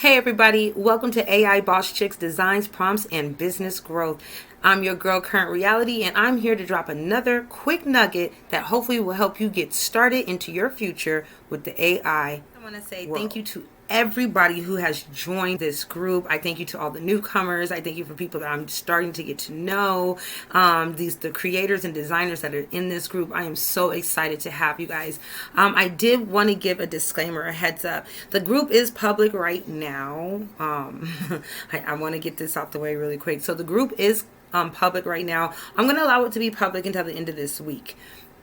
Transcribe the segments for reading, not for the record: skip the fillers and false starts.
Hey everybody, welcome to AI Boss Chicks Designs, Prompts, and Business Growth. I'm your girl, Current Reality, and I'm here to drop another quick nugget that hopefully will help you get started into your future with the AI. I want to say thank you to everybody who has joined this group. I thank you to all the newcomers. I thank you for people that I'm starting to get to know. The creators and designers that are in this group. I am so excited to have you guys. I did want to give a disclaimer, a heads up. The group is public right now. I want to get this out the way really quick. So the group is public right now. I'm going to allow it to be public until the end of this week.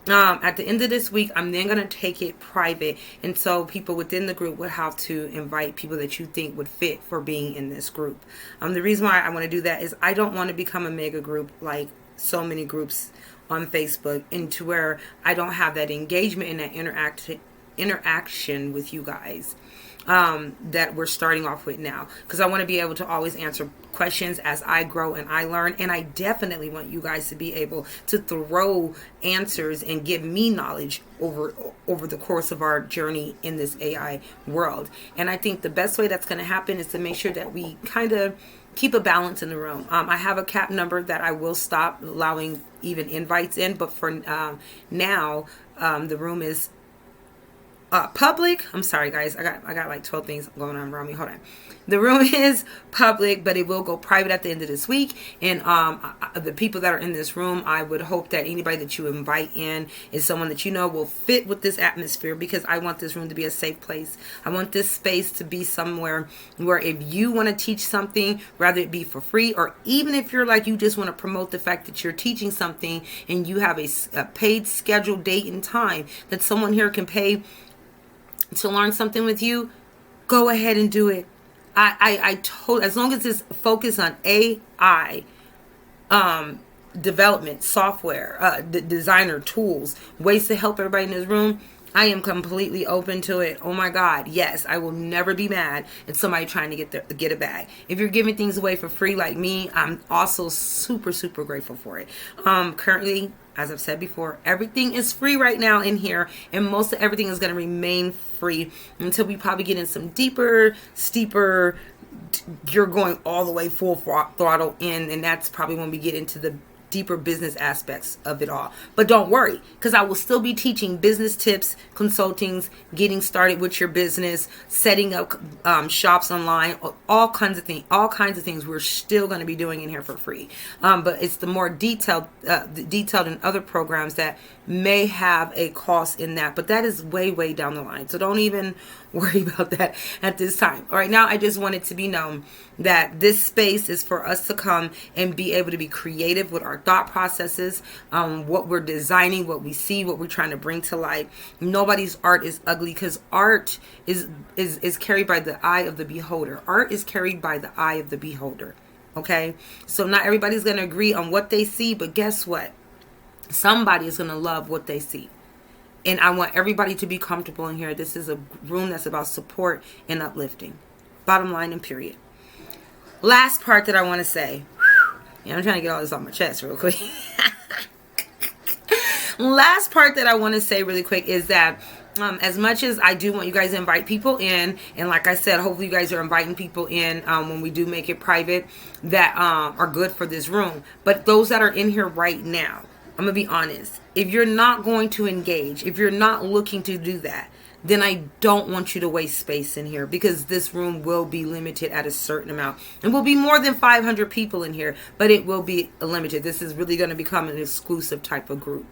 At the end of this week, I'm then going to take it private. And so people within the group would have to invite people that you think would fit for being in this group. The reason why I want to do that is I don't want to become a mega group like so many groups on Facebook, into where I don't have that engagement and that interaction with you guys that we're starting off with now, because I want to be able to always answer questions as I grow and I learn. And I definitely want you guys to be able to throw answers and give me knowledge over the course of our journey in this AI world. And I think the best way that's going to happen is to make sure that we kind of keep a balance in the room. I have a cap number that I will stop allowing even invites in, but for now, the room is public. I'm sorry guys, I got like 12 things going on around me. Hold on. The room is public, but it will go private at the end of this week. And the people that are in this room, I would hope that anybody that you invite in is someone that you know will fit with this atmosphere, because I want this room to be a safe place. I want this space to be somewhere where if you want to teach something, rather it be for free, or even if you're like, you just want to promote the fact that you're teaching something and you have a paid scheduled date and time that someone here can pay to learn something with you, go ahead and do it. As long as it's focused on AI development, software, designer tools, ways to help everybody in this room, I am completely open to it. Oh my God, yes, I will never be mad at somebody trying to get a bag. If you're giving things away for free like me, I'm also super, super grateful for it. Currently, as I've said before, everything is free right now in here, and most of everything is going to remain free until we probably get in some deeper, steeper, you're going all the way full throttle in, and that's probably when we get into the deeper business aspects of it all. But don't worry, because I will still be teaching business tips, consultings, getting started with your business, setting up shops online, all kinds of things we're still going to be doing in here for free. But it's the more detailed in other programs that may have a cost in that, but that is way down the line. So don't even worry about that at this time. All right, now I just want it to be known that this space is for us to come and be able to be creative with our thought processes, what we're designing, what we see, what we're trying to bring to life. Nobody's art is ugly, because art is carried by the eye of the beholder. Art is carried by the eye of the beholder. Okay, so not everybody's going to agree on what they see, but guess what? Somebody is going to love what they see. And I want everybody to be comfortable in here. This is a room that's about support and uplifting. Bottom line and period. Last part that I want to say. Yeah, I'm trying to get all this off my chest real quick. Last part that I want to say really quick is that as much as I do want you guys to invite people in, and like I said, hopefully you guys are inviting people in when we do make it private that are good for this room. But those that are in here right now, I'm going to be honest. If you're not going to engage, if you're not looking to do that, then I don't want you to waste space in here, because this room will be limited at a certain amount. It will be more than 500 people in here, but it will be limited. This is really going to become an exclusive type of group.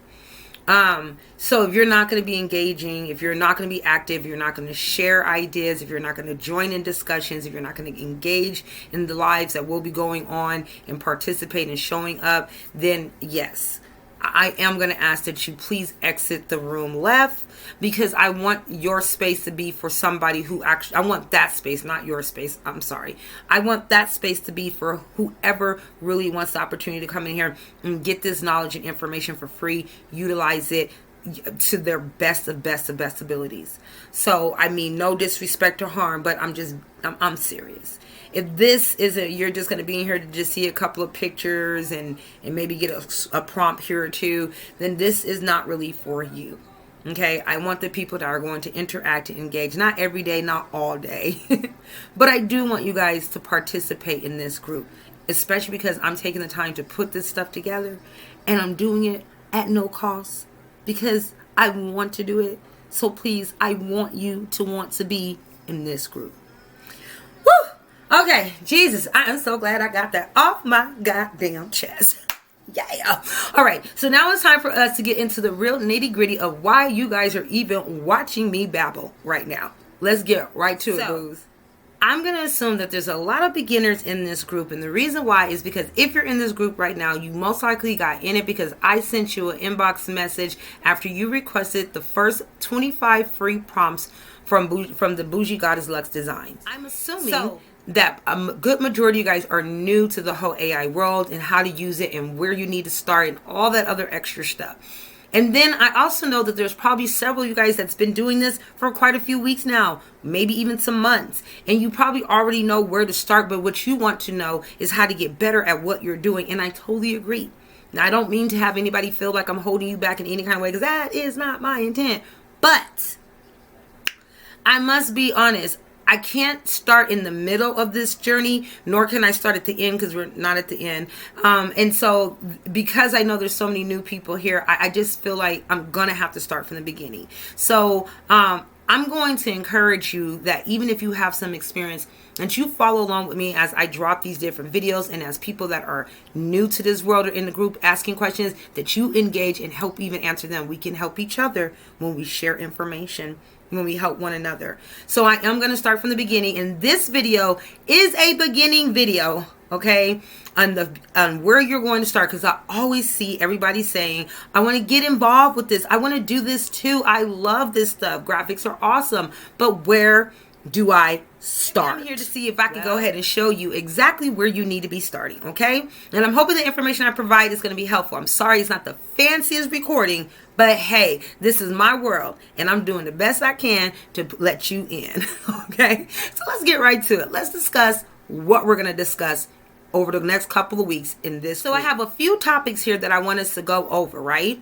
So if you're not going to be engaging, if you're not going to be active, you're not going to share ideas, if you're not going to join in discussions, if you're not going to engage in the lives that will be going on and participate and showing up, then yes, I am going to ask that you please exit the room left, because I want your space to be for somebody who actually, I want that space, not your space. I'm sorry. I want that space to be for whoever really wants the opportunity to come in here and get this knowledge and information for free, utilize it to their best abilities. So, I mean, no disrespect or harm, but I'm serious. If this isn't, you're just going to be in here to just see a couple of pictures and maybe get a prompt here or two, then this is not really for you. Okay, I want the people that are going to interact and engage, not every day, not all day, but I do want you guys to participate in this group, especially because I'm taking the time to put this stuff together and I'm doing it at no cost because I want to do it. So please, I want you to want to be in this group. Woo! Okay, Jesus, I am so glad I got that off my goddamn chest. Yeah. All right. So now it's time for us to get into the real nitty gritty of why you guys are even watching me babble right now. Let's get right to it, booze. I'm going to assume that there's a lot of beginners in this group. And the reason why is because if you're in this group right now, you most likely got in it because I sent you an inbox message after you requested the first 25 free prompts from the Bougie Goddess Luxe Designs. I'm assuming that a good majority of you guys are new to the whole AI world and how to use it and where you need to start and all that other extra stuff. And then I also know that there's probably several of you guys that's been doing this for quite a few weeks now, maybe even some months. And you probably already know where to start, but what you want to know is how to get better at what you're doing. And I totally agree. Now, I don't mean to have anybody feel like I'm holding you back in any kind of way because that is not my intent. But I must be honest. I can't start in the middle of this journey, nor can I start at the end because we're not at the end. And so because I know there's so many new people here, I just feel like I'm going to have to start from the beginning. So I'm going to encourage you that even if you have some experience, that you follow along with me as I drop these different videos and as people that are new to this world or in the group asking questions, that you engage and help even answer them. We can help each other when we share information, when we help one another. So I am going to start from the beginning, and this video is a beginning video, okay, on where you're going to start, because I always see everybody saying, I want to get involved with this. I want to do this too. I love this stuff. Graphics are awesome, but where do I start? I'm here to see if I can go ahead and show you exactly where you need to be starting, okay? And I'm hoping the information I provide is going to be helpful. I'm sorry it's not the fanciest recording, but hey, this is my world, and I'm doing the best I can to let you in, okay? So let's get right to it. Let's discuss what we're going to discuss over the next couple of weeks in this. So I have a few topics here that I want us to go over, right?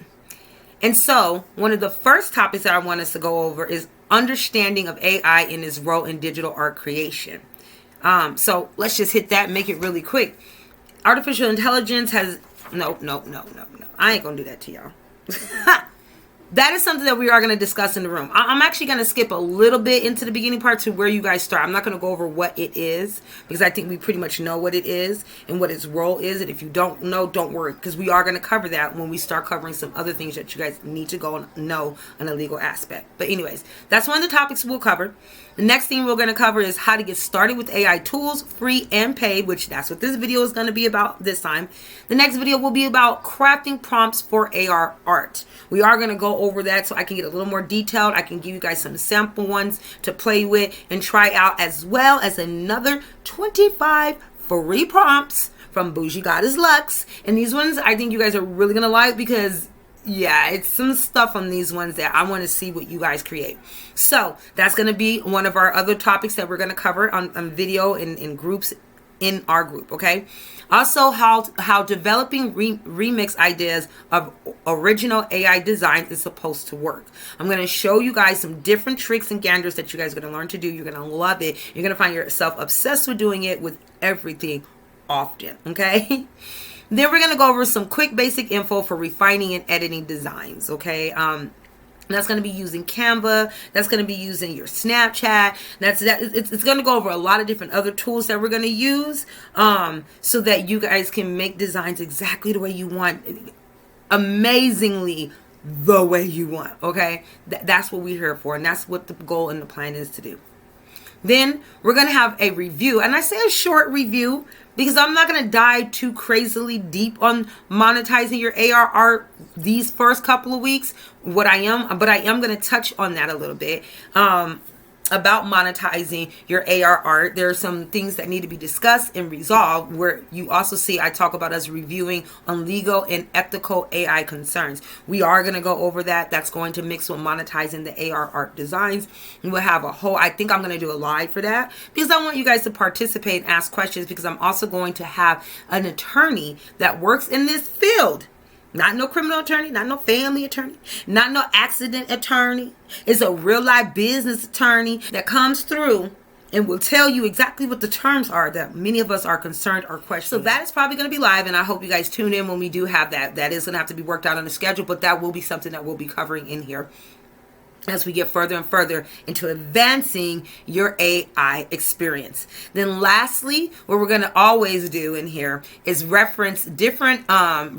And so one of the first topics that I want us to go over is understanding of AI in its role in digital art creation. So let's just hit that and make it really quick. Artificial intelligence has no. I ain't gonna do that to y'all. That is something that we are going to discuss in the room. I'm actually going to skip a little bit into the beginning part to where you guys start. I'm not going to go over what it is because I think we pretty much know what it is and what its role is. And if you don't know, don't worry, because we are going to cover that when we start covering some other things that you guys need to go and know on a legal aspect. But anyways, that's one of the topics we'll cover. The next thing we're going to cover is how to get started with AI tools, free and paid, which that's what this video is going to be about this time. The next video will be about crafting prompts for AR art. We are going to go over that so I can get a little more detailed. I can give you guys some sample ones to play with and try out, as well as another 25 free prompts from Bougie Goddess Luxe. And these ones I think you guys are really going to like because yeah, it's some stuff on these ones that I want to see what you guys create. So that's going to be one of our other topics that we're going to cover on video in groups in our group, okay? Also, how developing remix ideas of original AI designs is supposed to work. I'm going to show you guys some different tricks and ganders that you guys are going to learn to do. You're going to love it. You're going to find yourself obsessed with doing it with everything often, okay? Then we're going to go over some quick basic info for refining and editing designs, okay? That's going to be using Canva. That's going to be using your Snapchat. It's going to go over a lot of different other tools that we're going to use so that you guys can make designs exactly the way you want, amazingly the way you want, okay? That's what we're here for, and that's what the goal and the plan is to do. Then we're going to have a review, and I say a short review because I'm not going to dive too crazily deep on monetizing your AR art these first couple of weeks. But I am going to touch on that a little bit about monetizing your AR art. There are some things that need to be discussed and resolved, where you also see I talk about us reviewing on legal and ethical AI concerns. We are going to go over that. That's going to mix with monetizing the AR art designs. And we'll have a whole, I think I'm going to do a live for that because I want you guys to participate and ask questions, because I'm also going to have an attorney that works in this field Not no criminal attorney, not no family attorney, not no accident attorney. It's a real life business attorney that comes through and will tell you exactly what the terms are that many of us are concerned or questioning. So that is probably going to be live, and I hope you guys tune in when we do have that. That is going to have to be worked out on the schedule, but that will be something that we'll be covering in here as we get further and further into advancing your AI experience. Then lastly, what we're going to always do in here is reference different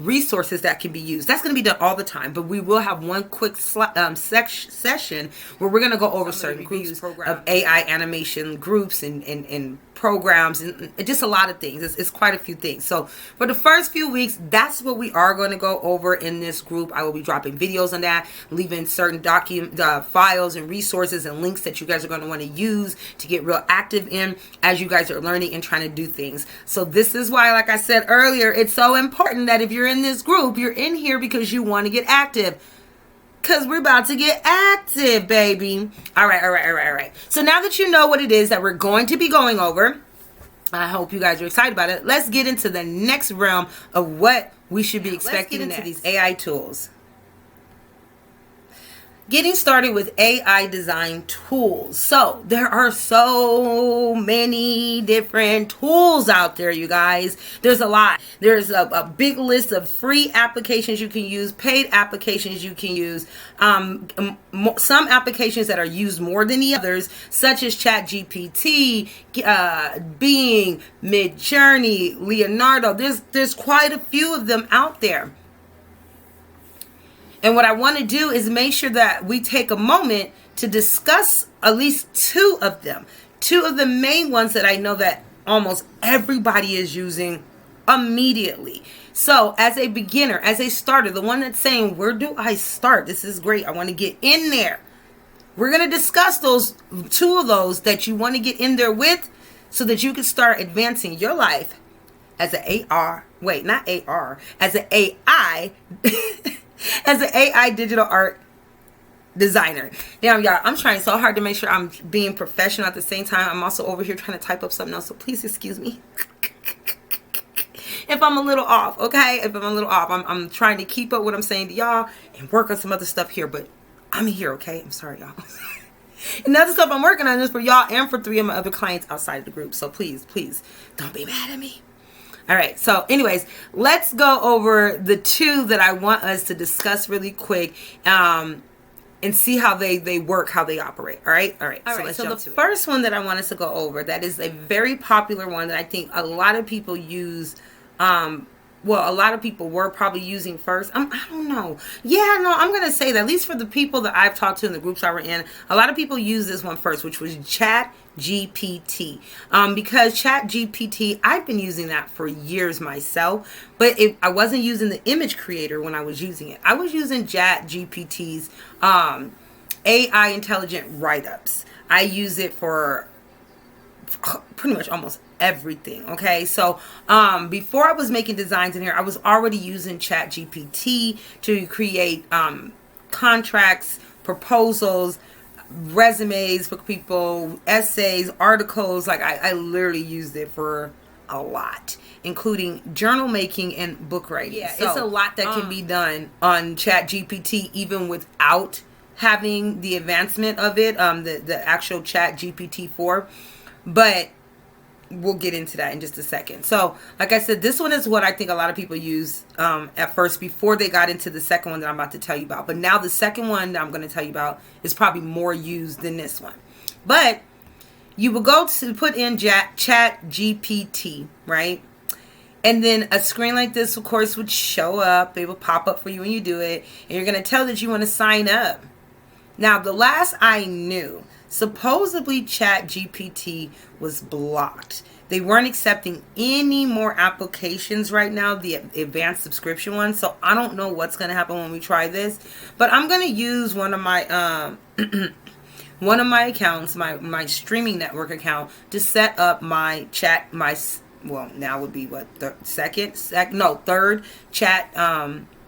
resources that can be used. That's going to be done all the time, but we will have one quick session where we're going to go over certain groups of AI animation groups and programs and just a lot of things. It's quite a few things. So for the first few weeks, that's what we are going to go over in this group. I will be dropping videos on that, leaving certain files and resources and links that you guys are going to want to use to get real active in as you guys are learning and trying to do things. So this is why, like I said earlier, it's so important that if you're in this group, you're in here because you want to get active. Because we're about to get active, baby. All right. So now that you know what it is that we're going to be going over, I hope you guys are excited about it. Let's get into the next realm of what we should be expecting into these AI tools. Getting started with AI design tools. So there are so many different tools out there, you guys. There's a lot. There's a big list of free applications you can use, paid applications you can use, some applications that are used more than the others, such as ChatGPT, Bing, MidJourney, Leonardo. There's quite a few of them out there. And what I want to do is make sure that we take a moment to discuss at least two of them. Two of the main ones that I know that almost everybody is using immediately. So as a beginner, as a starter, the one that's saying, where do I start? This is great. I want to get in there. We're going to discuss those two of those that you want to get in there with so that you can start advancing your life as an as an AI as an AI digital art designer. Damn, y'all, I'm trying so hard to make sure I'm being professional at the same time. I'm also over here trying to type up something else, so please excuse me if I'm a little off, okay? If I'm a little off, I'm trying to keep up what I'm saying to y'all and work on some other stuff here, but I'm here, okay? I'm sorry, y'all. And other stuff I'm working on is for y'all and for 3 of my other clients outside of the group, so please don't be mad at me. All right, so anyways, let's go over the two that I want us to discuss really quick and see how they work, how they operate. All right. So the first one that I want us to go over, that is a very popular one that I think a lot of people use. A lot of people were probably using first. I don't know. Yeah, no, I'm going to say that at least for the people that I've talked to in the groups I were in, a lot of people use this one first, which was ChatGPT. Because ChatGPT, I've been using that for years myself, but I wasn't using the image creator when I was using it. I was using ChatGPT's AI intelligent write-ups. I use it for pretty much almost everything. Okay, so before I was making designs in here, I was already using ChatGPT to create contracts, proposals, resumes for people, essays, articles. Like I literally used it for a lot, including journal making and book writing. Yeah, so it's a lot that can be done on ChatGPT even without having the advancement of it, the actual ChatGPT 4. But we'll get into that in just a second. So, like I said, this one is what I think a lot of people use at first before they got into the second one that I'm about to tell you about. But now the second one that I'm going to tell you about is probably more used than this one. But you will go to put in ChatGPT, right? And then a screen like this, of course, would show up. It will pop up for you when you do it. And you're going to tell that you want to sign up. Now, the last I knew, supposedly ChatGPT was blocked. They weren't accepting any more applications right now, the advanced subscription one. So I don't know what's going to happen when we try this. But I'm going to use one of my one of my accounts, my streaming network account, to set up my now would be what, third chat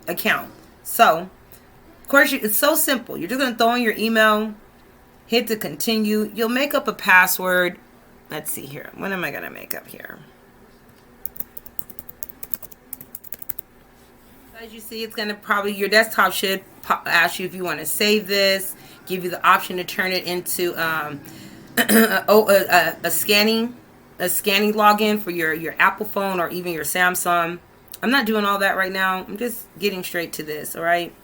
account. So of course it's so simple. You're just going to throw in your email, hit to continue. You'll make up a password. Let's see here. What am I going to make up here? As you see, it's going to probably, your desktop should ask you if you want to save this, give you the option to turn it into a scanning login for your Apple phone or even your Samsung. I'm not doing all that right now. I'm just getting straight to this, all right?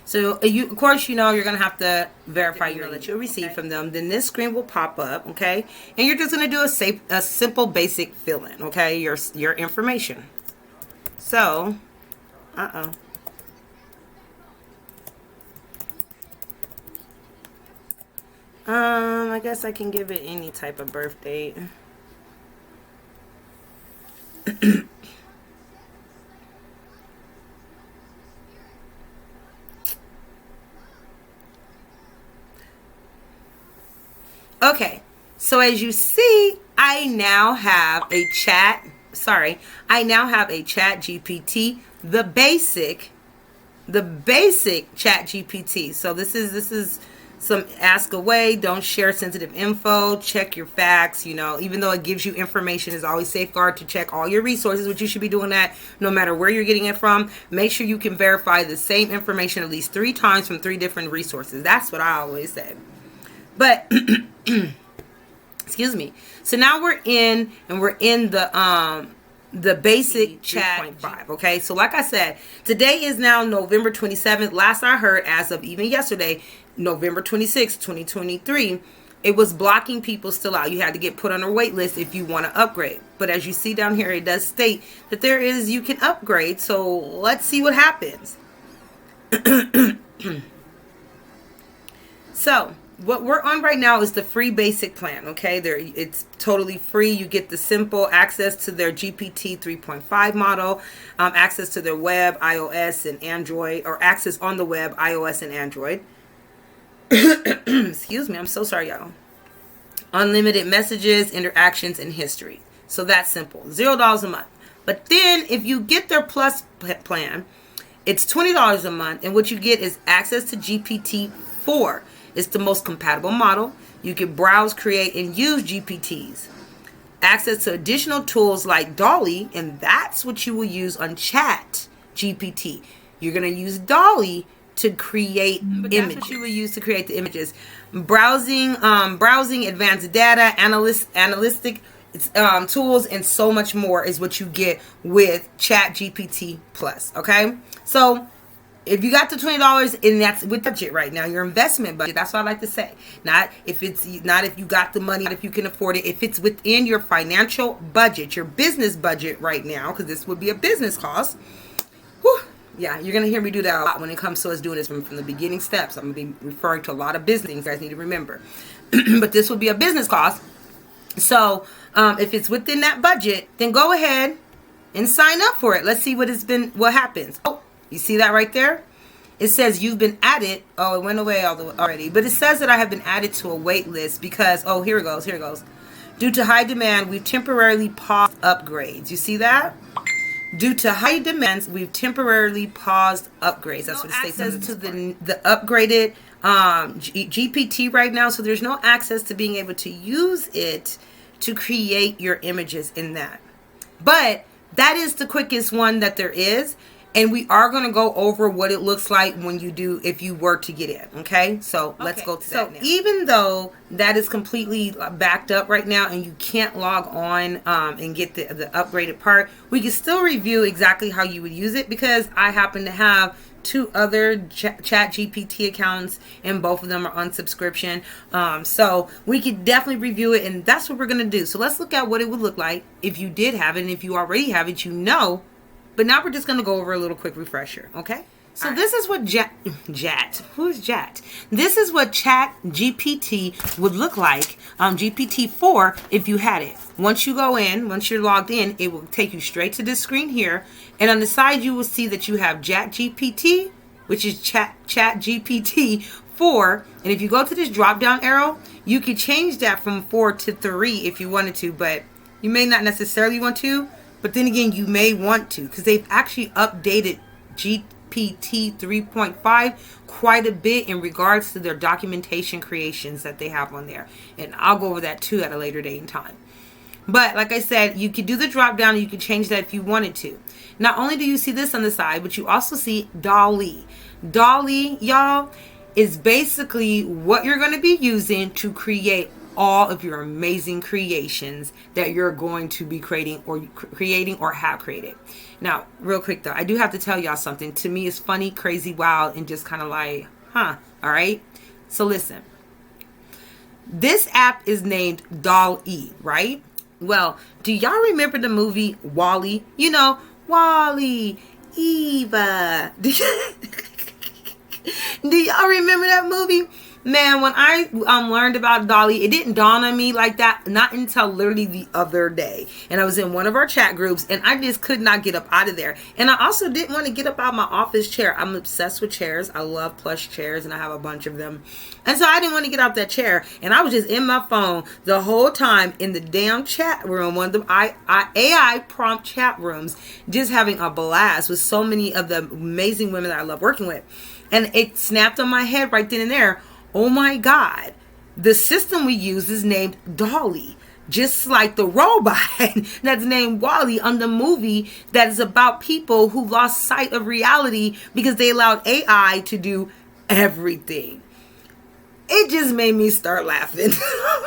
So, you, of course, you know you're going to have to verify your email that you'll receive from them. Then this screen will pop up, okay? And you're just going to do a simple basic fill-in, okay? Your information. So, I guess I can give it any type of birth date. Okay, so as you see, I now have a chat GPT, the basic chat GPT. So this is some ask away, don't share sensitive info, check your facts, you know, even though it gives you information, is always safeguard to check all your resources, which you should be doing that no matter where you're getting it from. Make sure you can verify the same information at least 3 times from 3 different resources. That's what I always say. But excuse me. So now we're in the basic chat 3.5. Okay, so like I said, today is now November 27th. Last I heard, as of even yesterday, November 26th, 2023, it was blocking people still out. You had to get put on a wait list if you want to upgrade. But as you see down here, it does state that you can upgrade. So let's see what happens. So what we're on right now is the free basic plan, okay? It's totally free. You get the simple access to their GPT 3.5 model, access to their web, iOS, and Android, or access on the web, iOS, and Android. Excuse me, I'm so sorry, y'all. Unlimited messages, interactions, and history. So that's simple. $0 a month. But then if you get their Plus plan, it's $20 a month, and what you get is access to GPT-4. It's the most compatible model. You can browse, create, and use GPTs. Access to additional tools like DALL-E, and that's what you will use on Chat GPT. You're going to use DALL-E to create images. That's what you will use to create the images. Browsing, advanced data, analytic tools, and so much more is what you get with Chat GPT Plus. Okay, so if you got the $20, and that's with the budget right now, your investment budget, that's what I like to say. Not if you got the money, not if you can afford it. If it's within your financial budget, your business budget right now, because this would be a business cost. Whew, yeah, you're going to hear me do that a lot when it comes to us doing this from the beginning steps. I'm going to be referring to a lot of business things you guys need to remember. But this would be a business cost. So if it's within that budget, then go ahead and sign up for it. Let's see what happens. Oh, you see that right there? It says you've been added. Oh, it went away already. But it says that I have been added to a wait list because, oh, here it goes. Due to high demand, we've temporarily paused upgrades. You see that? Due to high demands, we've temporarily paused upgrades. That's what it states. Access to the upgraded GPT right now. So there's no access to being able to use it to create your images in that. But that is the quickest one that there is. And we are going to go over what it looks like when you do, if you were to get in. Okay, so let's go to that now. Even though that is completely backed up right now and you can't log on and get the upgraded part, we can still review exactly how you would use it, because I happen to have 2 other Chat GPT accounts and both of them are on subscription. So we could definitely review it, and that's what we're going to do. So let's look at what it would look like if you did have it, and if you already have it, you know. But now we're just going to go over a little quick refresher, okay? So this is what Who's Jat? This is what Chat GPT would look like, GPT-4, if you had it. Once you go in, once you're logged in, it will take you straight to this screen here. And on the side, you will see that you have Chat GPT, which is Chat GPT-4. And if you go to this drop-down arrow, you could change that from 4 to 3 if you wanted to, but you may not necessarily want to. But then again, you may want to, because they've actually updated GPT 3.5 quite a bit in regards to their documentation creations that they have on there. And I'll go over that too at a later date and time. But like I said, you could do the drop down and you could change that if you wanted to. Not only do you see this on the side, but you also see DALL-E. DALL-E, y'all, is basically what you're going to be using to create all of your amazing creations that you're going to be creating or have created. Now, real quick though, I do have to tell y'all something. To me, it's funny, crazy, wild, and just kind of like, all right? So listen. This app is named DALL-E, right? Well, do y'all remember the movie WALL-E? You know, WALL-E, Eva. Do y'all remember that movie? Man, when I learned about DALL-E, it didn't dawn on me like that, not until literally the other day. And I was in one of our chat groups, and I just could not get up out of there. And I also didn't want to get up out of my office chair. I'm obsessed with chairs. I love plush chairs, and I have a bunch of them. And so I didn't want to get out that chair. And I was just in my phone the whole time in the damn chat room, one of the AI prompt chat rooms, just having a blast with so many of the amazing women that I love working with. And it snapped on my head right then and there. Oh my God, the system we use is named DALL-E, just like the robot that's named WALL-E on the movie that is about people who lost sight of reality because they allowed AI to do everything. It just made me start laughing.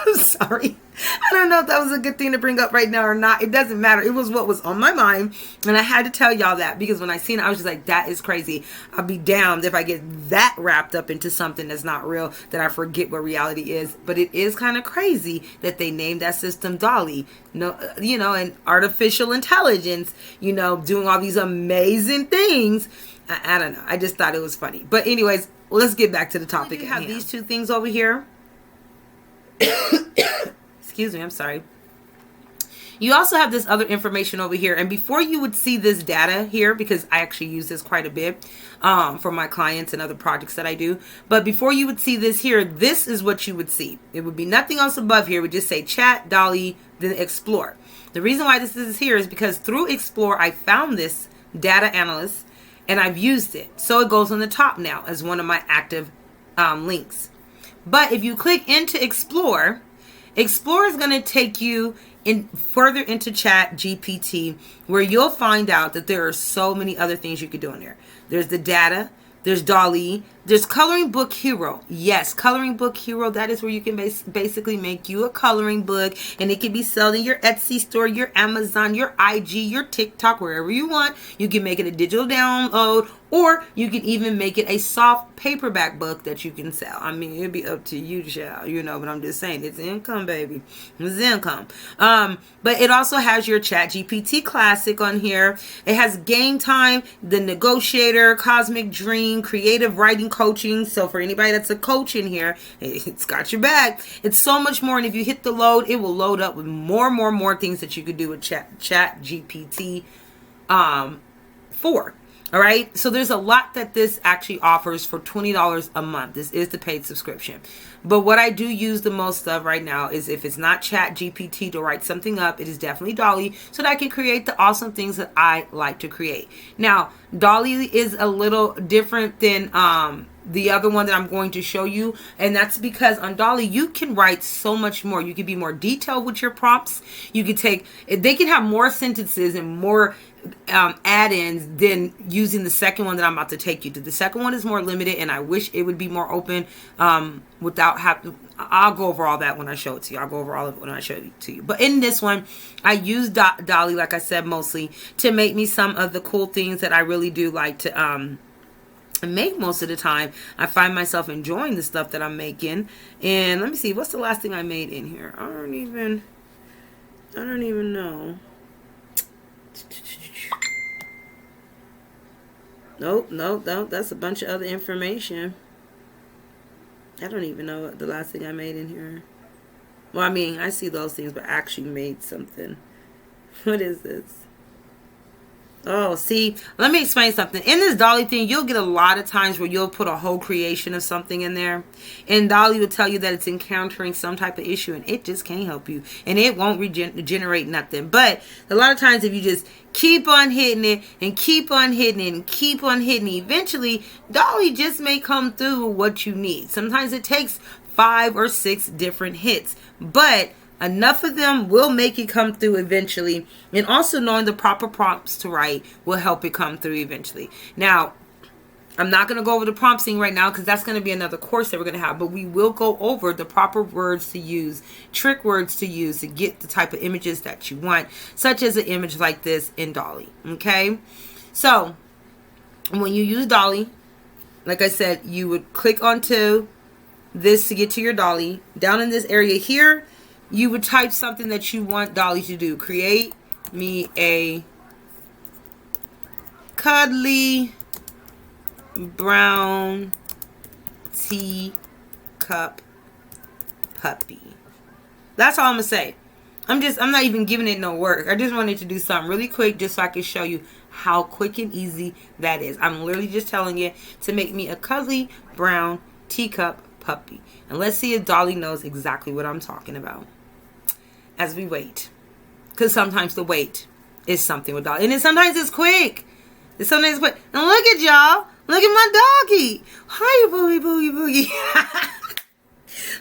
I'm sorry. I don't know if that was a good thing to bring up right now or not. It doesn't matter. It was what was on my mind. And I had to tell y'all that because when I seen it, I was just like, that is crazy. I'll be damned if I get that wrapped up into something that's not real, that I forget what reality is. But it is kind of crazy that they named that system DALL-E. No, you know, and artificial intelligence, you know, doing all these amazing things. I don't know. I just thought it was funny. But anyways, let's get back to the topic. You have these two things over here. Excuse me, I'm sorry. You also have this other information over here. And before you would see this data here, because I actually use this quite a bit for my clients and other projects that I do. But before you would see this here, this is what you would see. It would be nothing else above here. It would just say chat, DALL-E, then explore. The reason why this is here is because through explore, I found this data analyst and I've used it. So it goes on the top now as one of my active links. But if you click into explore, explore is going to take you in further into chat GPT, where you'll find out that there are so many other things you could do in there. There's the data, there's DALL-E, there's Coloring Book Hero. Yes, Coloring Book Hero, that is where you can basically make you a coloring book, and it can be sold in your Etsy store, your Amazon, your IG, your TikTok, wherever you want. You can make it a digital download, or you can even make it a soft paperback book that you can sell. I mean, it'd be up to you, child, you know, but I'm just saying, it's income, baby. It's income. But it also has your Chat GPT Classic on here. It has Game Time, The Negotiator, Cosmic Dream, Creative Writing Coaching. So for anybody that's a coach in here, it's got your back. It's so much more. And if you hit the load, it will load up with more things that you could do with Chat GPT 4. All right. So there's a lot that this actually offers for $20 a month. This is the paid subscription. But what I do use the most of right now is if it's not Chat GPT to write something up, it is definitely DALL-E, so that I can create the awesome things that I like to create. Now, DALL-E is a little different than the other one that I'm going to show you. And that's because on DALL-E, you can write so much more. You can be more detailed with your prompts. You can they can have more sentences and more add-ins than using the second one that I'm about to take you to. The second one is more limited, and I wish it would be more open without having. I'll go over all that when I show it to you. I'll go over all of it when I show it to you. But in this one, I use DALL-E, like I said, mostly to make me some of the cool things that I really do like to make most of the time. I find myself enjoying the stuff that I'm making. And let me see, what's the last thing I made in here? I don't even know. Nope, that's a bunch of other information. I don't even know what the last thing I made in here. Well, I mean, I see those things, but I actually made something. What is this? Oh, see, let me explain something. In this DALL-E thing, you'll get a lot of times where you'll put a whole creation of something in there. And DALL-E will tell you that it's encountering some type of issue, and it just can't help you. And it won't regenerate nothing. But a lot of times if you just keep on hitting it and keep on hitting it and keep on hitting it, eventually DALL-E just may come through what you need. Sometimes it takes 5 or 6 different hits. But Enough of them will make it come through eventually. And also knowing the proper prompts to write will help it come through eventually. Now, I'm not going to go over the prompting right now because that's going to be another course that we're going to have. But we will go over the proper words to use, trick words to use to get the type of images that you want, such as an image like this in DALL-E. Okay? So, when you use DALL-E, like I said, you would click onto this to get to your DALL-E. Down in this area here, you would type something that you want DALL-E to do. Create me a cuddly brown teacup puppy. That's all I'm gonna say. I'm not even giving it no work. I just wanted to do something really quick just so I can show you how quick and easy that is. I'm literally just telling you to make me a cuddly brown teacup puppy. And let's see if DALL-E knows exactly what I'm talking about as we wait. Because sometimes the wait is something with DALL-E. And then sometimes it's quick. Sometimes it's quick. And look at y'all. Look at my doggy. Hi, boogie, boogie, boogie.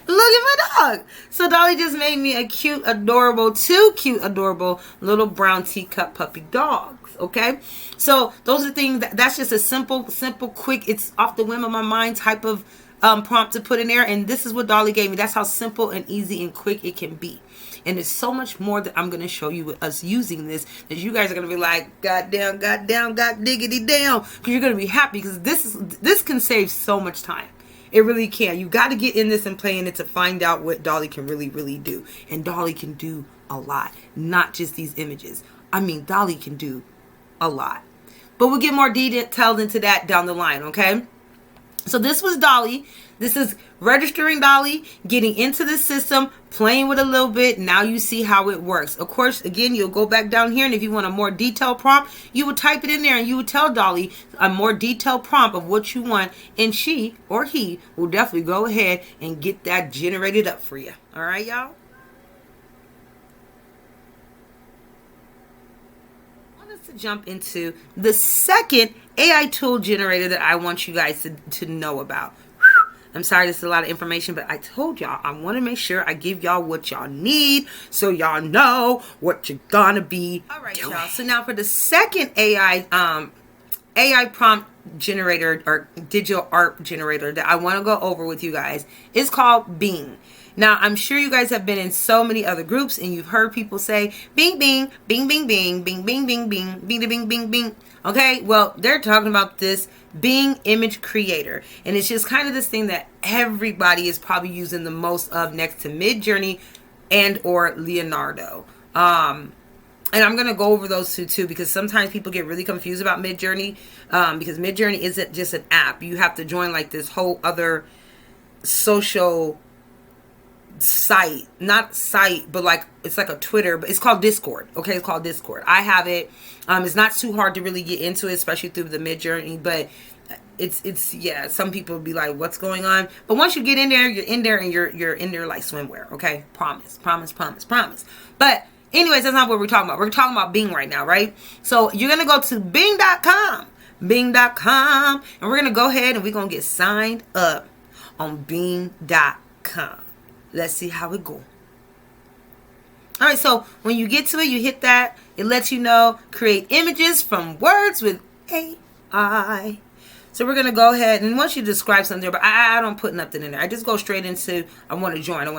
Look at my dog. So DALL-E just made me a cute, adorable, two cute, adorable little brown teacup puppy dogs. Okay? So those are things, that's just a simple, quick, it's off the whim of my mind type of prompt to put in there. And this is what DALL-E gave me. That's how simple and easy and quick it can be. And there's so much more that I'm going to show you with us using this that you guys are going to be like, God diggity down. Because you're going to be happy because this can save so much time. It really can. You got to get in this and play in it to find out what DALL-E can really do. And DALL-E can do a lot. Not just these images. I mean, DALL-E can do a lot. But we'll get more detailed into that down the line, okay? So this was DALL-E. This is registering DALL-E, getting into the system, playing with a little bit. Now you see how it works. Of course, again, you'll go back down here, and if you want a more detailed prompt, you would type it in there, and you would tell DALL-E a more detailed prompt of what you want, and she or he will definitely go ahead and get that generated up for you. All right, y'all? I want us to jump into the second AI tool generator that I want you guys to know about. I'm sorry, this is a lot of information, but I told y'all I want to make sure I give y'all what y'all need so y'all know what you're gonna be. All right, y'all. So now for the second AI prompt generator or digital art generator that I want to go over with you guys is called Bing. Now, I'm sure you guys have been in so many other groups and you've heard people say bing, bing, bing, bing, bing, bing, bing, bing, bing, bing, bing, bing, bing. Okay, well, they're talking about this Bing image creator. And it's just kind of this thing that everybody is probably using the most of next to MidJourney and or Leonardo. And I'm going to go over those two too because sometimes people get really confused about MidJourney because MidJourney isn't just an app. You have to join like this whole other social site, not site, but like it's like a Twitter, but it's called Discord. Okay, it's called Discord. I have it. It's not too hard to really get into it, especially through the MidJourney, but it's yeah, some people will be like, what's going on? But once you get in there, you're in there and you're in there like swimwear. Okay, promise. But anyways, that's not what we're talking about. We're talking about Bing right now, right? So you're gonna go to bing.com, and we're gonna go ahead and we're gonna get signed up on bing.com. Let's see how it goes. All right, so when you get to it, you hit that. It lets you know, create images from words with AI. So we're going to go ahead, and once you describe something there, but I don't put nothing in there. I just go straight into, I want to join, and I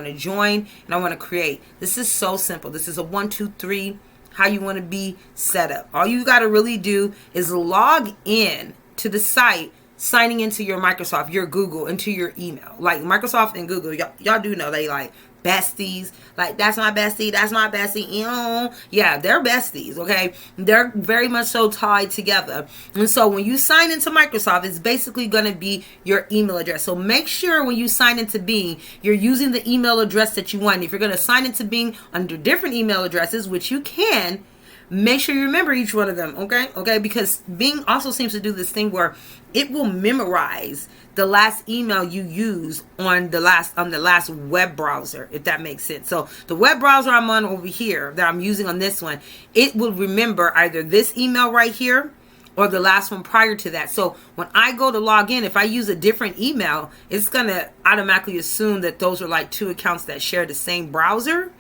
want to create. This is so simple. This is a 1, 2, 3, how you want to be set up. All you got to really do is log in to the site, signing into your Microsoft, your Google, into your email. Like Microsoft and Google, y'all do know they like besties. Like, that's my bestie, that's my bestie. Ew. Yeah, they're besties, okay? They're very much so tied together. And so when you sign into Microsoft, it's basically going to be your email address. So make sure when you sign into Bing, you're using the email address that you want. If you're going to sign into Bing under different email addresses, which you can, make sure you remember each one of them, okay? Because Bing also seems to do this thing where it will memorize the last email you use on the last web browser, if that makes sense. So the web browser I'm on over here that I'm using on this one, it will remember either this email right here or the last one prior to that. So when I go to log in, if I use a different email, it's going to automatically assume that those are like two accounts that share the same browser.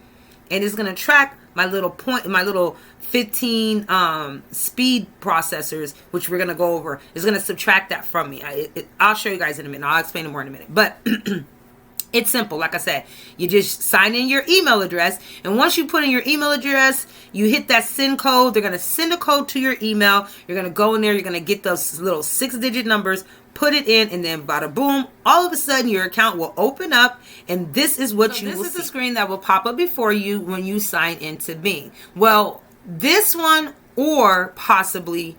and it's going to track my little 15 speed processors, which we're going to go over. It's going to subtract that from me. I'll show you guys in a minute. I'll explain it more in a minute. But it's simple. Like I said, you just sign in your email address. And once you put in your email address, you hit that send code. They're going to send a code to your email. You're going to go in there. You're going to get those little 6-digit numbers, put it in, and then bada boom, all of a sudden your account will open up, and this is what you will see. This is the screen that will pop up before you when you sign into Bing. Well, this one or possibly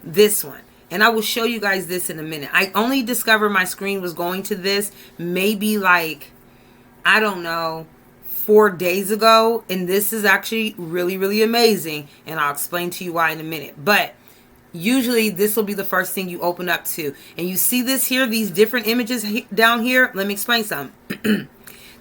this one. And I will show you guys this in a minute. I only discovered my screen was going to this maybe like, I don't know, 4 days ago. And this is actually really, really amazing. And I'll explain to you why in a minute. But usually this will be the first thing you open up to. And you see this here, these different images down here. Let me explain something.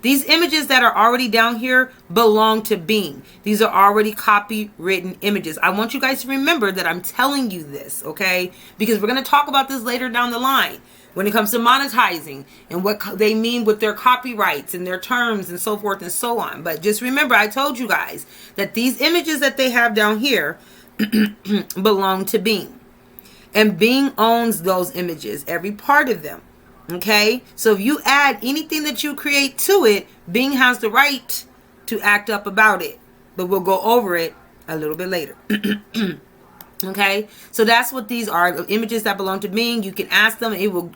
These images that are already down here belong to Bing. These are already copywritten images. I want you guys to remember that I'm telling you this, okay? Because we're going to talk about this later down the line when it comes to monetizing and what they mean with their copyrights and their terms and so forth and so on. But just remember, I told you guys that these images that they have down here belong to Bing. And Bing owns those images, every part of them. Okay, so if you add anything that you create to it, Bing has the right to act up about it. But we'll go over it a little bit later. Okay, so that's what these are, images that belong to Bing. You can ask them, it will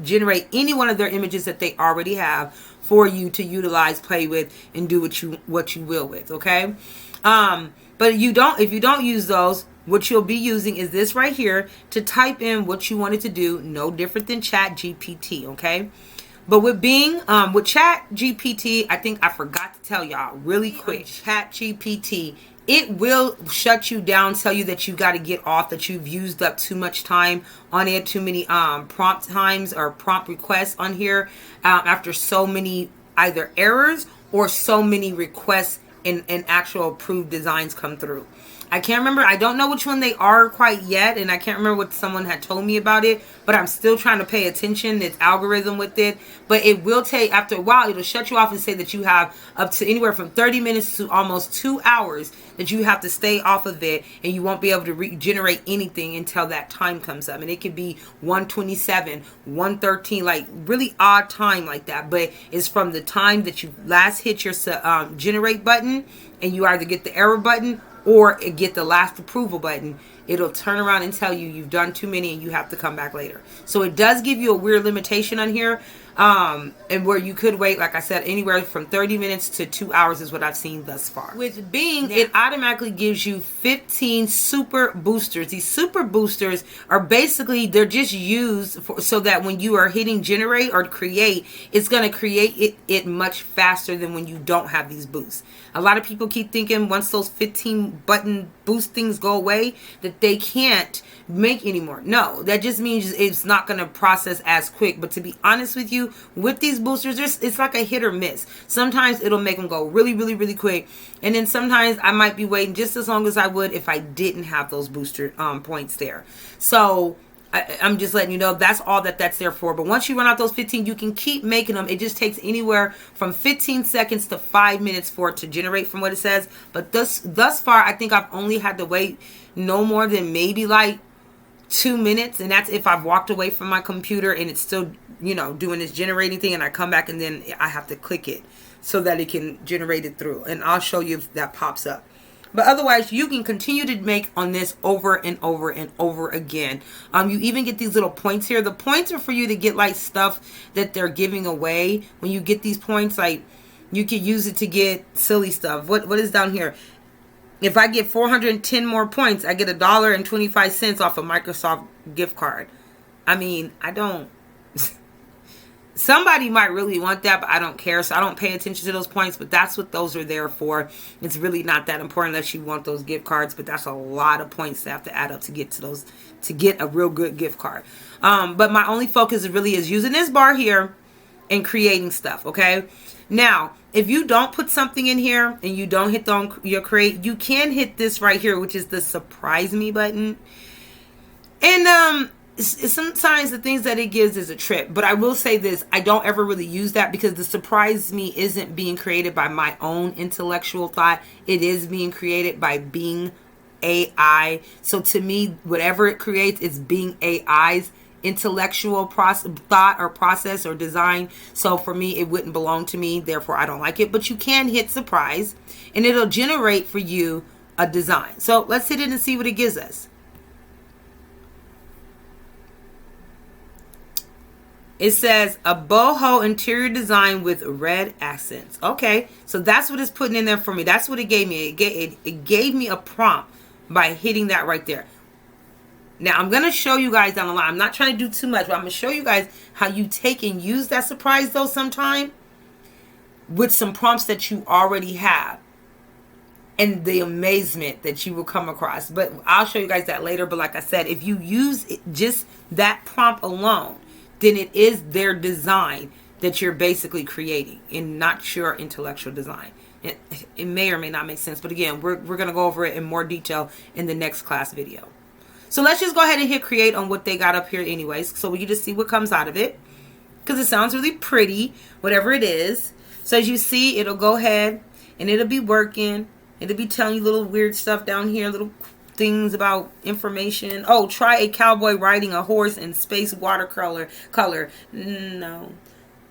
generate any one of their images that they already have for you to utilize, play with, and do what you will with. Okay, but if you don't use those, what you'll be using is this right here to type in what you wanted to do, no different than Chat GPT, okay? But with Bing, with Chat GPT, I think I forgot to tell y'all really quick. Chat GPT, it will shut you down, tell you that you got to get off, that you've used up too much time on it, too many prompt times or prompt requests on here after so many either errors or so many requests and actual approved designs come through. I can't remember. I don't know which one they are quite yet. And I can't remember what someone had told me about it. But I'm still trying to pay attention. It's algorithm with it. But it will take, after a while, it'll shut you off and say that you have up to anywhere from 30 minutes to almost 2 hours that you have to stay off of it. And you won't be able to regenerate anything until that time comes up. And it could be 1:27, 1:13, like really odd time like that. But it's from the time that you last hit your generate button and you either get the error button or get the last approval button. It'll turn around and tell you you've done too many and you have to come back later. So it does give you a weird limitation on here. And where you could wait, like I said, anywhere from 30 minutes to 2 hours is what I've seen thus far. With Bing, it automatically gives you 15 super boosters. These super boosters are basically, they're just used so that when you are hitting generate or create, it's going to create it much faster than when you don't have these boosts. A lot of people keep thinking once those 15 button boost things go away that they can't make anymore. No, that just means it's not going to process as quick. But to be honest with you, with these boosters, it's like a hit or miss. Sometimes it'll make them go really, really, really quick. And then sometimes I might be waiting just as long as I would if I didn't have those booster points there. So I'm just letting you know that's all that's there for. But once you run out those 15, you can keep making them. It just takes anywhere from 15 seconds to 5 minutes for it to generate from what it says. But thus far, I think I've only had to wait no more than maybe like 2 minutes. And that's if I've walked away from my computer and it's still, doing this generating thing. And I come back and then I have to click it so that it can generate it through. And I'll show you if that pops up. But otherwise, you can continue to make on this over and over and over again. You even get these little points here. The points are for you to get like stuff that they're giving away. When you get these points, like you can use it to get silly stuff. What is down here? If I get 410 more points, I get $1.25 off a Microsoft gift card. I mean, I don't. Somebody might really want that, but I don't care. So I don't pay attention to those points, but that's what those are there for. It's really not that important unless you want those gift cards, but that's a lot of points to have to add up to get to those, to get a real good gift card. But my only focus really is using this bar here and creating stuff, okay? Now, if you don't put something in here and you don't hit your create, you can hit this right here, which is the surprise me button. And sometimes the things that it gives is a trip. But I will say this, I don't ever really use that because the surprise me isn't being created by my own intellectual thought. It is being created by Bing AI. So to me, whatever it creates is Bing AI's intellectual thought or process or design. So for me, it wouldn't belong to me. Therefore, I don't like it. But you can hit surprise and it'll generate for you a design. So let's hit it and see what it gives us. It says a boho interior design with red accents. Okay, so that's what it's putting in there for me. That's what it gave me. It gave me a prompt by hitting that right there. Now, I'm going to show you guys down the line. I'm not trying to do too much, but I'm going to show you guys how you take and use that surprise, though, sometime with some prompts that you already have and the amazement that you will come across. But I'll show you guys that later. But like I said, if you use just that prompt alone, then it is their design that you're basically creating and not your intellectual design. It may or may not make sense. But again, we're going to go over it in more detail in the next class video. So let's just go ahead and hit create on what they got up here anyways. So we can just see what comes out of it. Because it sounds really pretty, whatever it is. So as you see, it'll go ahead and it'll be working. It'll be telling you little weird stuff down here, little things about information. Oh, try a cowboy riding a horse in space watercolor. No.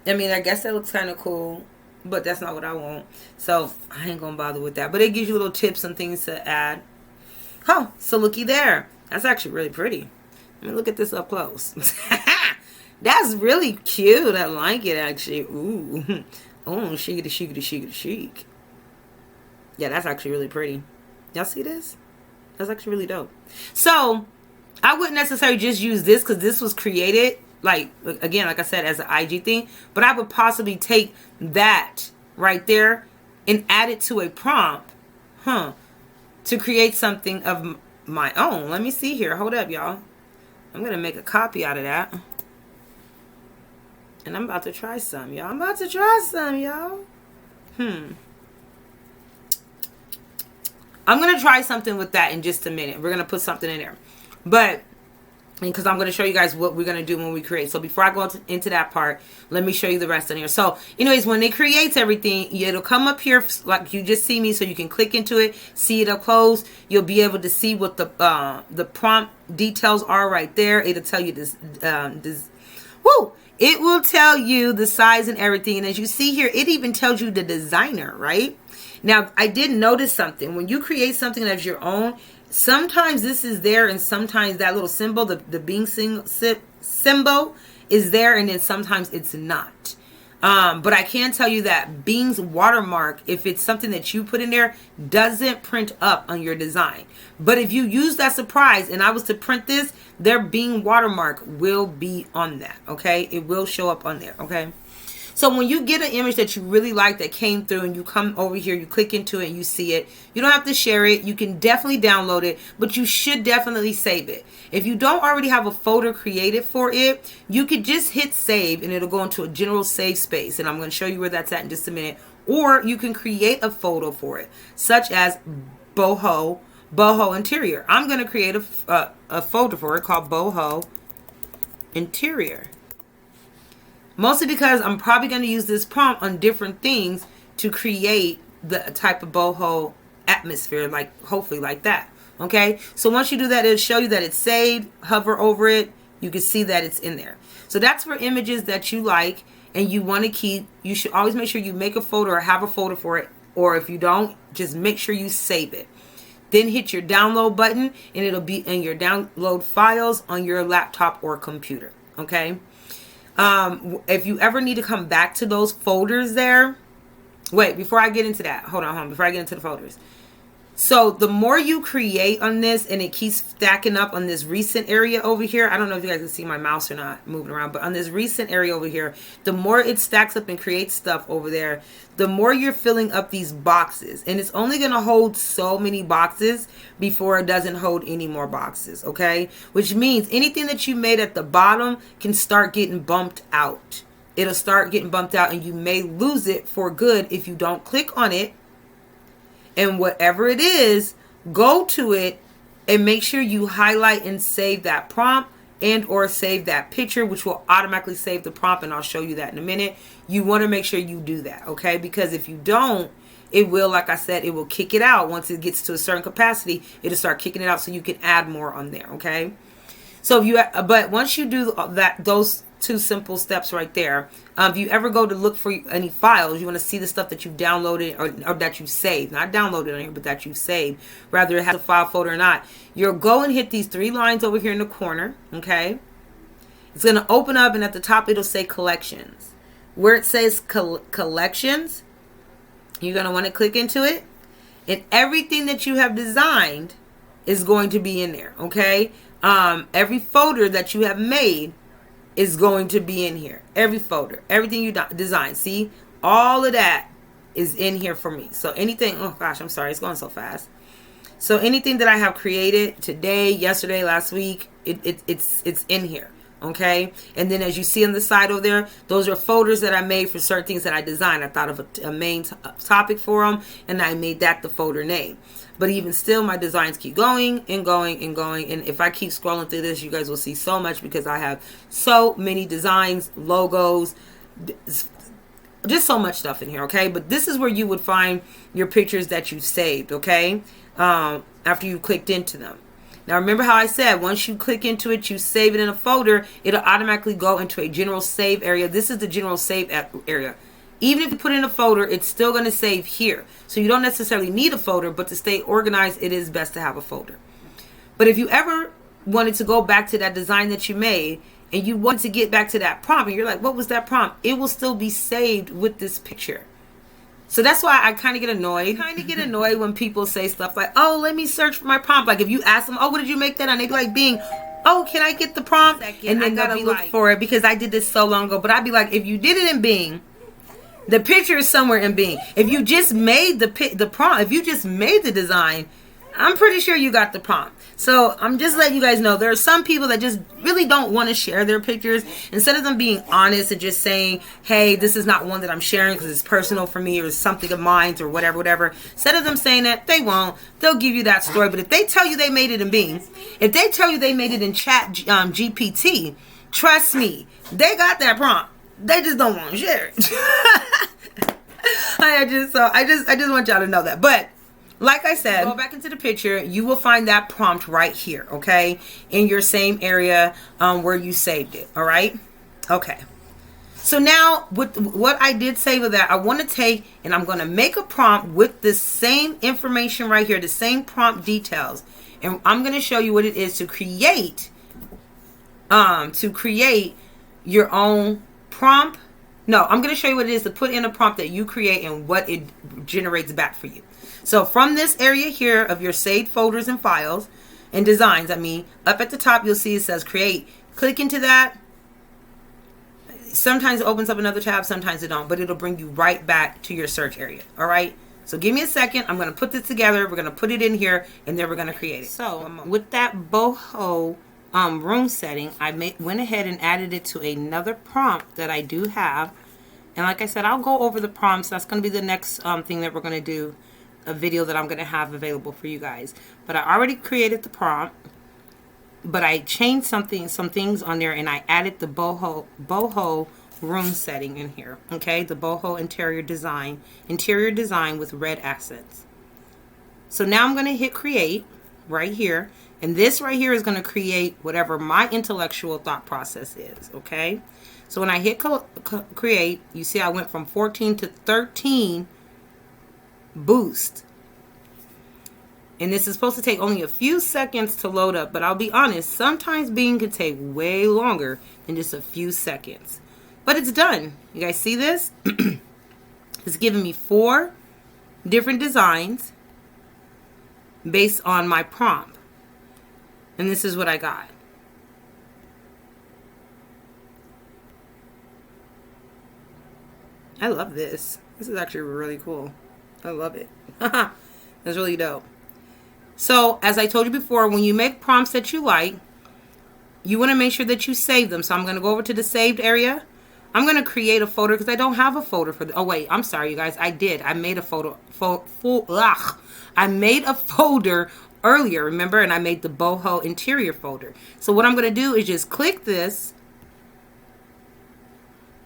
I mean, I guess that looks kind of cool, but that's not what I want. So I ain't gonna bother with that. But it gives you little tips and things to add. Oh, so looky there. That's actually really pretty. Let me look at this up close. That's really cute. I like it actually. Ooh. Oh, chic. Yeah, that's actually really pretty. Y'all see this? That's actually really dope. So I wouldn't necessarily just use this because this was created, like, again, like I said, as an IG thing. But I would possibly take that right there and add it to a prompt, to create something of my own. Let me see here. Hold up, y'all. I'm going to make a copy out of that. And I'm about to try some, y'all. I'm going to try something with that in just a minute. We're going to put something in there. But, because I'm going to show you guys what we're going to do when we create. So before I go into that part, let me show you the rest in here. So anyways, when it creates everything, it'll come up here like you just see me. So you can click into it, see it up close. You'll be able to see what the prompt details are right there. It'll tell you this. It will tell you the size and everything. And as you see here, it even tells you the designer, right? Now, I did notice something. When you create something that's your own, sometimes this is there and sometimes that little symbol, the Bing symbol is there and then sometimes it's not. But I can tell you that Bing's watermark, if it's something that you put in there, doesn't print up on your design. But if you use that surprise and I was to print this, their Bing watermark will be on that, okay? It will show up on there, okay? So when you get an image that you really like that came through and you come over here, you click into it and you see it, you don't have to share it. You can definitely download it, but you should definitely save it. If you don't already have a folder created for it, you could just hit save and it'll go into a general save space. And I'm going to show you where that's at in just a minute. Or you can create a photo for it, such as boho interior. I'm going to create a folder for it called boho interior. Mostly because I'm probably going to use this prompt on different things to create the type of boho atmosphere, like hopefully like that. Okay, so once you do that, it'll show you that it's saved. Hover over it, you can see that it's in there. So that's for images that you like and you want to keep. You should always make sure you make a folder or have a folder for it, or if you don't, just make sure you save it. Then hit your download button and it'll be in your download files on your laptop or computer. Okay. If you ever need to come back to those folders there, wait, before I get into that, hold on, before I get into the folders. So the more you create on this and it keeps stacking up on this recent area over here, I don't know if you guys can see my mouse or not moving around, but on this recent area over here, the more it stacks up and creates stuff over there, the more you're filling up these boxes. And it's only going to hold so many boxes before it doesn't hold any more boxes, okay? Which means anything that you made at the bottom can start getting bumped out. It'll start getting bumped out and you may lose it for good if you don't click on it. And whatever it is, go to it and make sure you highlight and save that prompt and or save that picture, which will automatically save the prompt, and I'll show you that in a minute. You want to make sure you do that, okay? Because if you don't, it will, like I said, it will kick it out. Once it gets to a certain capacity, it'll start kicking it out so you can add more on there, okay? So but once you do those 2 simple steps right there, if you ever go to look for any files, you want to see the stuff that you've downloaded or that you've saved, not downloaded on here, but that you've saved, whether it has a file folder or not, you'll go and hit these 3 lines over here in the corner, okay? It's going to open up, and at the top it'll say collections. Where it says collections, you're going to want to click into it, and everything that you have designed is going to be in there, okay? Every folder that you have made is going to be in here. Every folder, everything you designed. See, all of that is in here for me. So anything, oh gosh, I'm sorry, it's going so fast. So anything that I have created today, yesterday, last week, it's in here. Okay, and then as you see on the side over there, those are folders that I made for certain things that I designed. I thought of a main topic for them, and I made that the folder name. But even still, my designs keep going and going and going. And if I keep scrolling through this, you guys will see so much, because I have so many designs, logos, just so much stuff in here. Okay, but this is where you would find your pictures that you've saved. Okay, after you clicked into them. Now remember how I said, once you click into it, you save it in a folder, it'll automatically go into a general save area. This is the general save area. Even if you put it in a folder, it's still going to save here. So you don't necessarily need a folder, but to stay organized, it is best to have a folder. But if you ever wanted to go back to that design that you made, and you want to get back to that prompt, and you're like, what was that prompt? It will still be saved with this picture. So that's why I kind of get annoyed. When people say stuff like, oh, let me search for my prompt. Like if you ask them, oh, what did you make that on? They be like, Bing, oh, can I get the prompt? And then they'll look for it, because I did this so long ago. But I'd be like, if you did it in Bing, the picture is somewhere in Bing. If you just made the prompt, if you just made the design, I'm pretty sure you got the prompt. So I'm just letting you guys know, there are some people that just really don't want to share their pictures. Instead of them being honest and just saying, hey, this is not one that I'm sharing because it's personal for me or it's something of mine or whatever. Instead of them saying that, they won't. They'll give you that story. But if they tell you they made it in Bing, if they tell you they made it in Chat GPT, trust me, they got that prompt. They just don't want to share it. I just want y'all to know that. But like I said, go back into the picture, you will find that prompt right here, okay, in your same area where you saved it. All right, okay. So now with what I did save of that, I want to take and I'm going to make a prompt with the same information right here, the same prompt details, and I'm going to show you what it is to create your own prompt. No, I'm going to show you what it is to put in a prompt that you create and what it generates back for you. So from this area here of your saved folders and files and designs, up at the top, you'll see it says create. Click into that. Sometimes it opens up another tab, sometimes it don't, but it'll bring you right back to your search area. All right. So give me a second. I'm going to put this together. We're going to put it in here, and then we're going to create it. So with that boho room setting, I went ahead and added it to another prompt that I do have. And like I said, I'll go over the prompts. That's going to be the next thing that we're going to do, a video that I'm going to have available for you guys. But I already created the prompt, but I changed some things on there, and I added the boho room setting in here. Okay, the boho interior design with red accents. So now I'm going to hit create right here, and this right here is going to create whatever my intellectual thought process is. Okay, so when I hit create, you see I went from 14 to 13 boost, and this is supposed to take only a few seconds to load up, but I'll be honest, sometimes Bing can take way longer than just a few seconds. But it's done. You guys see this? It's giving me 4 different designs based on my prompt, and this is what I got. I love this. This is actually really cool. I love it. That's really dope. So as I told you before, when you make prompts that you like, you want to make sure that you save them. So I'm going to go over to the saved area. I'm going to create a folder because I don't have a folder for the, oh wait, I'm sorry you guys, I did. I made a folder earlier, remember? And I made the boho interior folder. So what I'm going to do is just click this,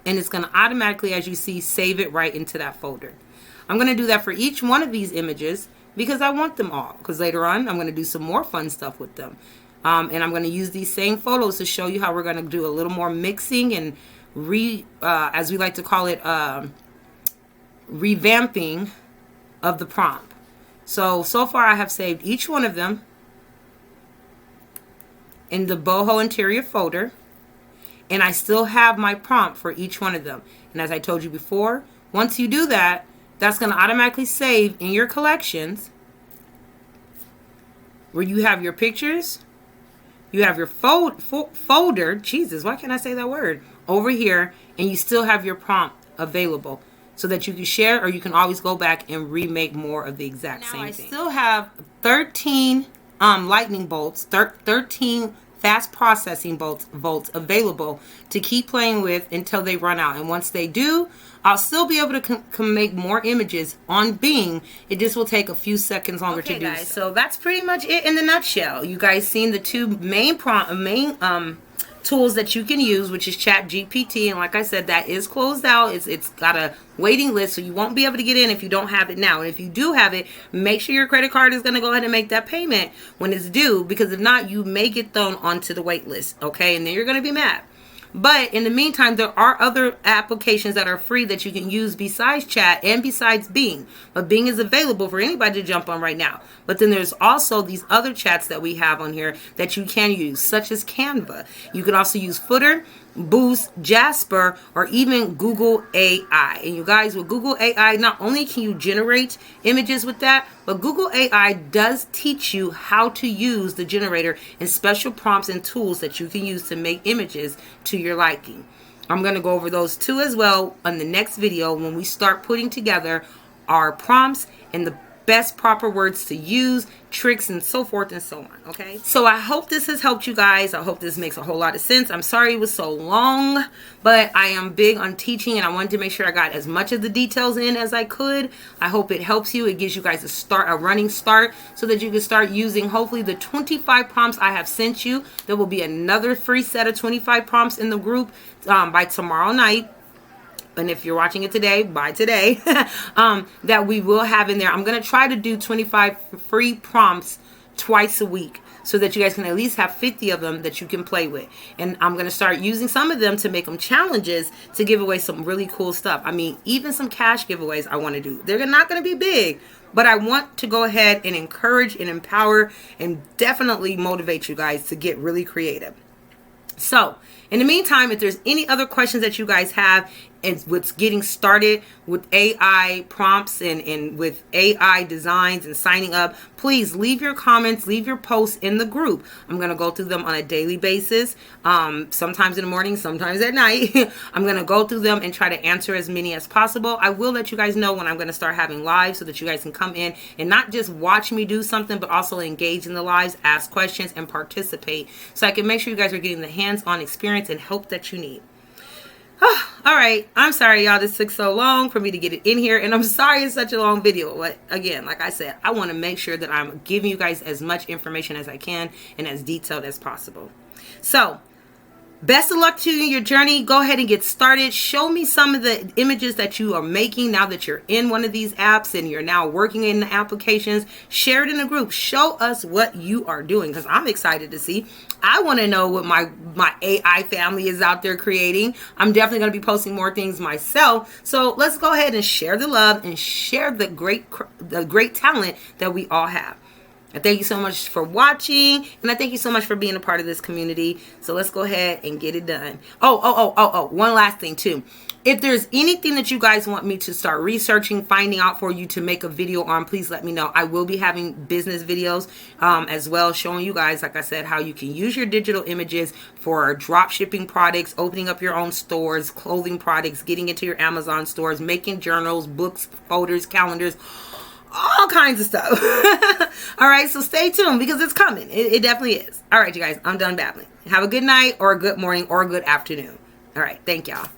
and it's going to automatically, as you see, save it right into that folder. I'm going to do that for each one of these images because I want them all, because later on I'm going to do some more fun stuff with them. And I'm going to use these same photos to show you how we're going to do a little more mixing and as we like to call it, revamping of the prompt. So far I have saved each one of them in the boho interior folder, and I still have my prompt for each one of them. And as I told you before, once you do that, that's going to automatically save in your collections where you have your pictures, you have your folder, Jesus, why can't I say that word, over here, and you still have your prompt available so that you can share, or you can always go back and remake more of the exact same thing. I still have 13 lightning bolts, 13 fast processing volts available to keep playing with until they run out. And once they do, I'll still be able to make more images on Bing. It just will take a few seconds longer to do, guys. So that's pretty much it in the nutshell. You guys seen the two main tools that you can use, which is ChatGPT, and like I said, that is closed out. It's got a waiting list, so you won't be able to get in if you don't have it now. And if you do have it, make sure your credit card is going to go ahead and make that payment when it's due, because if not, you may get thrown onto the wait list, okay? And then you're going to be mad. But in the meantime, there are other applications that are free that you can use besides Chat and besides Bing. But Bing is available for anybody to jump on right now. But then there's also these other chats that we have on here that you can use, such as Canva. You can also use Footer, Boost, Jasper, or even Google AI. And you guys, with Google AI, not only can you generate images with that, but Google AI does teach you how to use the generator and special prompts and tools that you can use to make images to your liking. I'm going to go over those too as well on the next video when we start putting together our prompts and the best proper words to use, tricks, and so forth and so on. Okay, so I hope this has helped you guys. I hope this makes a whole lot of sense. I'm sorry it was so long, but I am big on teaching, and I wanted to make sure I got as much of the details in as I could. I hope it helps you. It gives you guys a running start, so that you can start using hopefully the 25 prompts I have sent you. There will be another free set of 25 prompts in the group by tomorrow night. And if you're watching it today, by today, that we will have in there. I'm going to try to do 25 free prompts twice a week so that you guys can at least have 50 of them that you can play with. And I'm going to start using some of them to make them challenges to give away some really cool stuff. I mean, even some cash giveaways I want to do. They're not going to be big, but I want to go ahead and encourage and empower and definitely motivate you guys to get really creative. So, in the meantime, if there's any other questions that you guys have and with getting started with AI prompts and with AI designs and signing up, please leave your comments, leave your posts in the group. I'm going to go through them on a daily basis, sometimes in the morning, sometimes at night. I'm going to go through them and try to answer as many as possible. I will let you guys know when I'm going to start having lives so that you guys can come in and not just watch me do something, but also engage in the lives, ask questions, and participate so I can make sure you guys are getting the hands-on experience and help that you need. All right, I'm sorry, y'all. This took so long for me to get it in here, and I'm sorry it's such a long video. But again, like I said, I want to make sure that I'm giving you guys as much information as I can and as detailed as possible. So, best of luck to you in your journey. Go ahead and get started. Show me some of the images that you are making now that you're in one of these apps and you're now working in the applications. Share it in a group. Show us what you are doing, because I'm excited to see. I want to know what my AI family is out there creating. I'm definitely going to be posting more things myself. So let's go ahead and share the love and share the great talent that we all have. I thank you so much for watching, and I thank you so much for being a part of this community. So let's go ahead and get it done. Oh, one last thing too. If there's anything that you guys want me to start researching, finding out for you to make a video on, please let me know. I will be having business videos as well, showing you guys, like I said, how you can use your digital images for drop shipping products, opening up your own stores, clothing products, getting into your Amazon stores, making journals, books, folders, calendars, all kinds of stuff. All right, so stay tuned because it's coming. It definitely is. All right, you guys, I'm done babbling. Have a good night or a good morning or a good afternoon. All right, thank y'all.